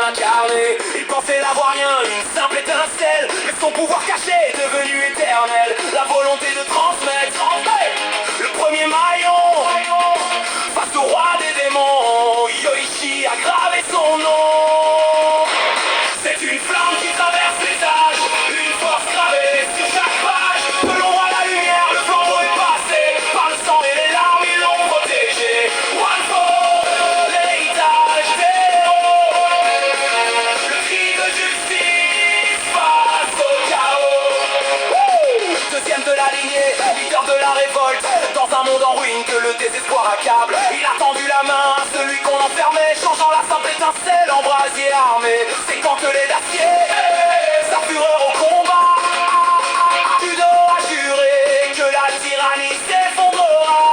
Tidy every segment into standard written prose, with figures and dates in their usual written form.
incarné. Il pensait n'avoir rien, une simple étincelle, mais son pouvoir caché est devenu éternel. La volonté de transmettre le premier maillon face au roi des démons. Yoichi a gravé son nom. C'est une flamme qui traverse les âges, une force gravée sur chaque page. De l'ombre à la lumière, le flambeau est passé. Par le sang et les larmes, ils l'ont protégé. One for l'héritage des héros. Le cri de justice face au chaos. Deuxième de la lignée, leader de la révolte. Dans un monde en ruine que le désespoir accable, il a tendu la main à celui qu'on enfermait, changeant la simple étincelle en brasier armé. C'est quand que les d'acier, sa fureur au combat, Udo a juré que la tyrannie s'effondrera.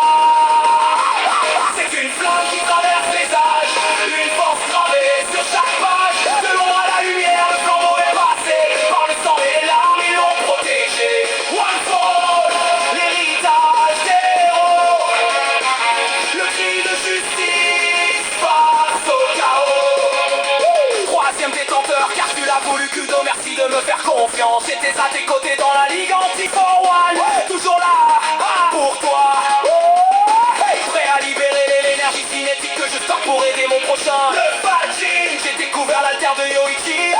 C'est une flamme qui traverse les âges, une force gravée sur chaque page. De l'ombre à la lumière, le flambeau est passé. Par le sang et les larmes, ils l'ont protégé. One for all, l'héritage des héros. Le cri de justice face au chaos. Troisième détenteur, car tu l'as voulu, Kudo, merci de me faire confiance. J'étais à tes côtés dans la ligue anti-4-1, toujours là pour toi. Prêt à libérer l'énergie cinétique que je stocke pour aider mon prochain. Le Fajin, j'ai découvert l'alter de Yoichi.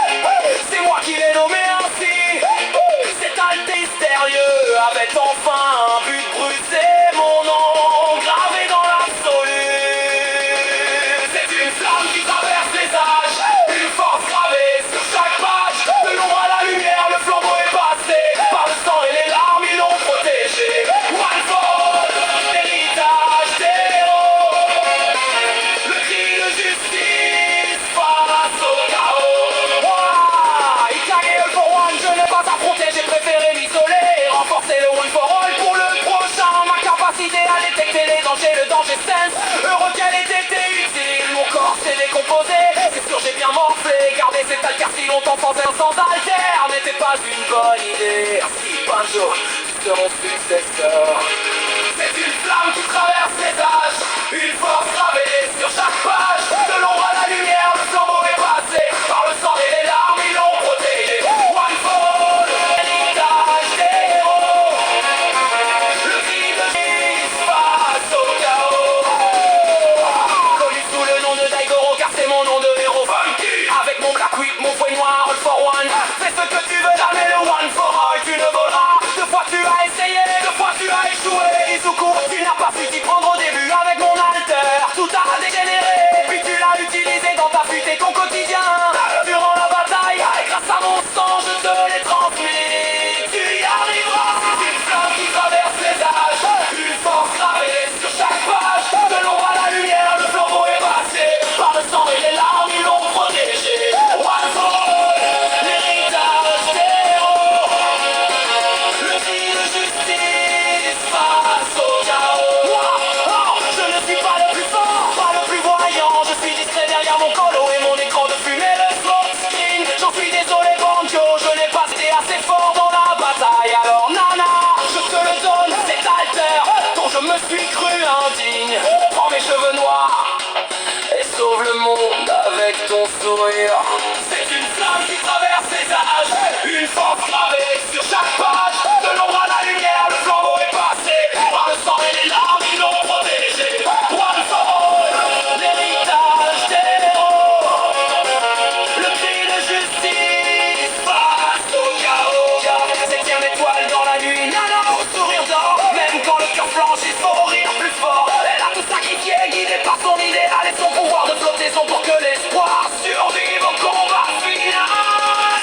C'est moi qui l'ai nommé ainsi. Cet alter mystérieux avait enfin un but, bruser mon nom, gravé dans l'absolu. C'est une flamme qui traverse les âges, une force gravée sur chaque page. De l'ombre à la lumière, le flambeau est passé. Par le sang et les larmes, ils l'ont protégé. One for all, l'héritage des héros. Le cri de justice face au chaos. Ouah, Ikage all for one, je n'ai pas affronté, j'ai préféré m'isoler. Renforcer le one for all pour le prochain. Ma capacité à détecter les dangers, le danger sense. Heureux qu'elle ait été utile, mon corps s'est décomposé. C'est sûr j'ai bien morflé, garder cet alter si longtemps sans alter n'était pas une bonne idée. Si un jour tu seras mon successeur. C'est une flamme qui traverse les âges, une force gravée sur chaque page. De l'ombre à la lumière, le flambeau est passé. Par le sang et les larmes, ils l'ont protégé. One for all, l'héritage des héros. Le cri de justice face au chaos. Connu sous le nom de Daigoro, car c'est mon nom de héros. Avec mon black whip, mon fouet noir, all for one. Fais ce que tu veux, jamais le one for all. Tu ne voleras. Deux fois tu as essayé, deux fois tu as échoué. Izuku, tu n'as pas su t'y prendre au début avec mon alter. Tout a dégénéré, puis tu l'as utilisé dans ta fuite et ton quotidien. Durant la bataille, et grâce à mon sang, je te l'ai transmis. Tu y arriveras. C'est une flamme qui traverse les âges, une force gravée sur chaque page. De l'ombre à la lumière, le flambeau est passé. Par le sang et les larmes, ils l'ont protégé. One for all, l'héritage des héros. Le cri de justice face au chaos. Je ne suis pas le plus fort, pas le plus voyant. Je suis discret derrière mon colo et mon écran de fumée, le smoke screen. J'en suis désolé Banjo, je n'ai pas été assez fort dans la bataille. Alors nana, je te le donne, cet alter dont je me suis cru indigne. Prends mes cheveux noirs et sauve le monde avec ton sourire. C'est une flamme qui traverse les âges, une force gravée sur chaque page. De l'ombre à la lumière, le flambeau est passé. Par le sang et les larmes, ils l'ont protégé. One for all, l'héritage des héros. Le cri de justice face au chaos. Septième étoile dans la nuit, nana au sourire d'or. Même quand le cœur flanche, il faut rire plus fort. Elle a tout sacrifié, guidée par son idéal et son pouvoir de flottaison pour que l'espoir survive au combat final.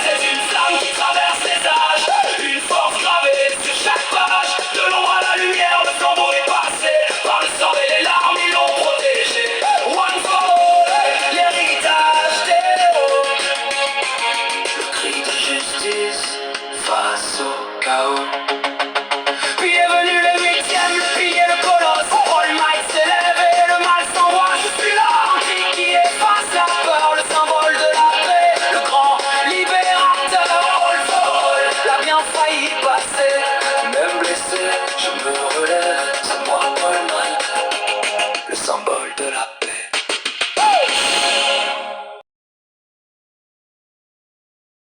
C'est une flamme qui traverse les âges, une force gravée sur chaque page. De l'ombre à la lumière, le flambeau est passé. Par le sang et les larmes, ils l'ont protégé. One for all, l'héritage des héros. Le cri de justice face au chaos. Puis est venu le huitième, le pilier, le colosse. All Might s'élève et le mal s'envoie. Je suis là, qui efface la peur, le symbole de la paix, le grand libérateur. All for all, l'a bien failli passer. Même blessé, je me relève. C'est moi, All Might, le symbole de la paix.